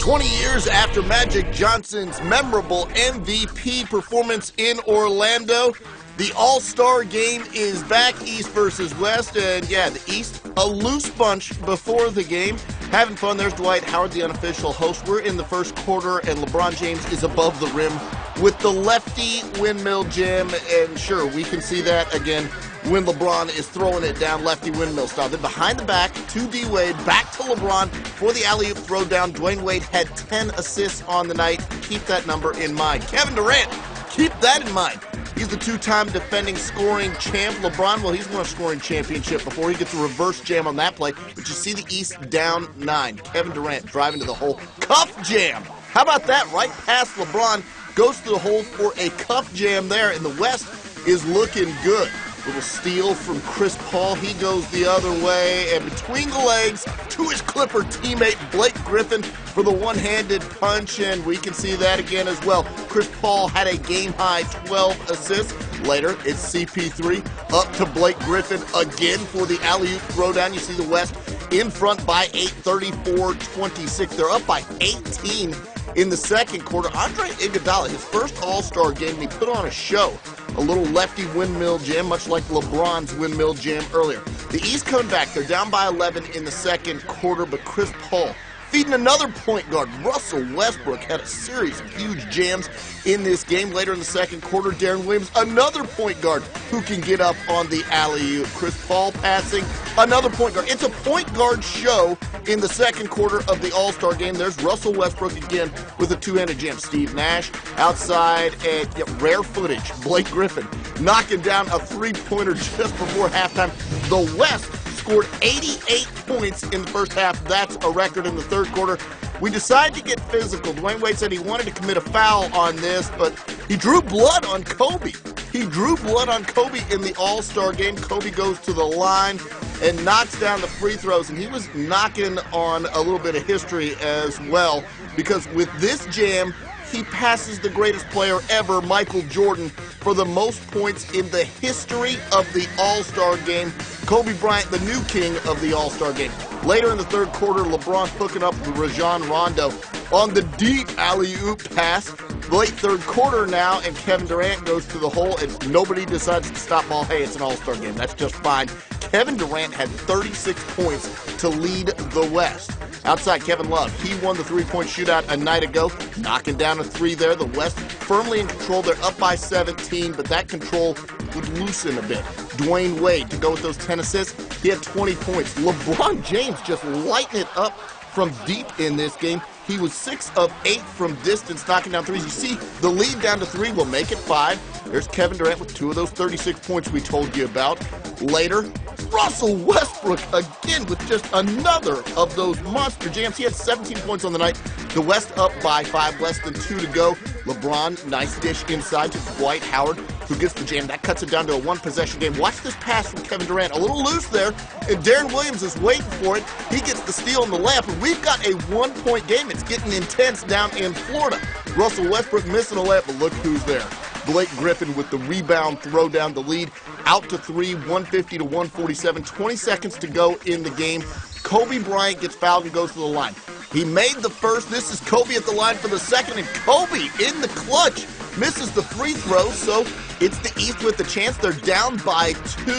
20 years after Magic Johnson's memorable MVP performance in Orlando, the All-Star game is back, East versus West, and yeah, the East, a loose bunch before the game. Having fun. There's Dwight Howard, the unofficial host. We're in the first quarter, and LeBron James is above the rim with the lefty windmill jam, and sure, we can see that again when LeBron is throwing it down lefty windmill style. Then behind the back to D-Wade, back to LeBron for the alley-oop throw down. Dwayne Wade had 10 assists on the night. Keep that number in mind. Kevin Durant, keep that in mind. He's the two-time defending scoring champ. LeBron, well, he's won a scoring championship before. He gets a reverse jam on that play. But you see the East down 9. Kevin Durant driving to the hole. Cuff jam. How about that? Right past LeBron. Goes to the hole for a cuff jam there. And the West is looking good. Little steal from Chris Paul. He goes the other way, and between the legs to his Clipper teammate Blake Griffin for the one-handed punch, and we can see that again as well. Chris Paul had a game-high 12 assists. Later, it's CP3 up to Blake Griffin again for the alley-oop throwdown. You see the West in front by 8, 34-26. They're up by 18 in the second quarter. Andre Iguodala, his first All-Star game, and he put on a show. A little lefty windmill jam, much like LeBron's windmill jam earlier. The East coming back. They're down by 11 in the second quarter, but Chris Paul feeding another point guard. Russell Westbrook had a series of huge jams in this game. Later in the second quarter, Deron Williams, another point guard who can get up on the alley-oop. Chris Paul passing, another point guard. It's a point guard show in the second quarter of the All-Star game. There's Russell Westbrook again with a two-handed jam. Steve Nash outside, and rare footage. Blake Griffin knocking down a three-pointer just before halftime. The West scored 88 points in the first half. That's a record in the third quarter. We decided to get physical. Dwayne Wade said he wanted to commit a foul on this, but he drew blood on Kobe. He drew blood on Kobe in the All-Star game. Kobe goes to the line and knocks down the free throws, and he was knocking on a little bit of history as well, because with this jam, he passes the greatest player ever, Michael Jordan, for the most points in the history of the All-Star game. Kobe Bryant, the new king of the All-Star game. Later in the third quarter, LeBron hooking up with Rajon Rondo on the deep alley-oop pass. Late third quarter now, and Kevin Durant goes to the hole, and nobody decides to stop ball. Hey, it's an All-Star game. That's just fine. Kevin Durant had 36 points to lead the West. Outside, Kevin Love, he won the three-point shootout a night ago, knocking down a three there. The West firmly in control. They're up by 17, but that control would loosen a bit. Dwayne Wade to go with those 10 assists. He had 20 points. LeBron James just lighting it up from deep in this game. He was 6 of 8 from distance, knocking down threes. You see the lead down to 3 will make it 5. There's Kevin Durant with 2 of those 36 points we told you about. Later, Russell Westbrook again with just another of those monster jams. He had 17 points on the night. The West up by 5, less than 2 to go. LeBron, nice dish inside to Dwight Howard, who gets the jam. That cuts it down to a one-possession game. Watch this pass from Kevin Durant. A little loose there, and Deron Williams is waiting for it. He gets the steal in the layup, and we've got a one-point game. It's getting intense down in Florida. Russell Westbrook missing a layup, but look who's there. Blake Griffin with the rebound, throw down the lead. Out to 3, 150 to 147. 20 seconds to go in the game. Kobe Bryant gets fouled and goes to the line. He made the first. This is Kobe at the line for the second, and Kobe in the clutch misses the free throw, so it's the East with the chance. They're down by 2,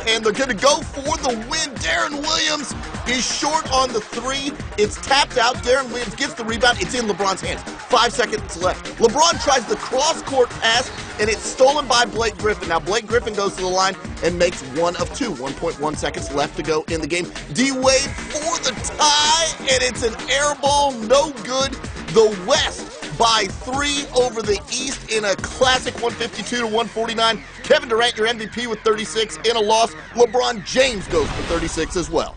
and they're going to go for the win. Deron Williams is short on the 3. It's tapped out. Deron Williams gets the rebound. It's in LeBron's hands. 5 seconds left. LeBron tries the cross-court pass, and it's stolen by Blake Griffin. Now, Blake Griffin goes to the line and makes 1 of 2. 1.1 seconds left to go in the game. D-Wade for the tie, and it's an air ball. No good. The West by 3 over the East in a classic 152 to 149. Kevin Durant, your MVP with 36 in a loss. LeBron James goes for 36 as well.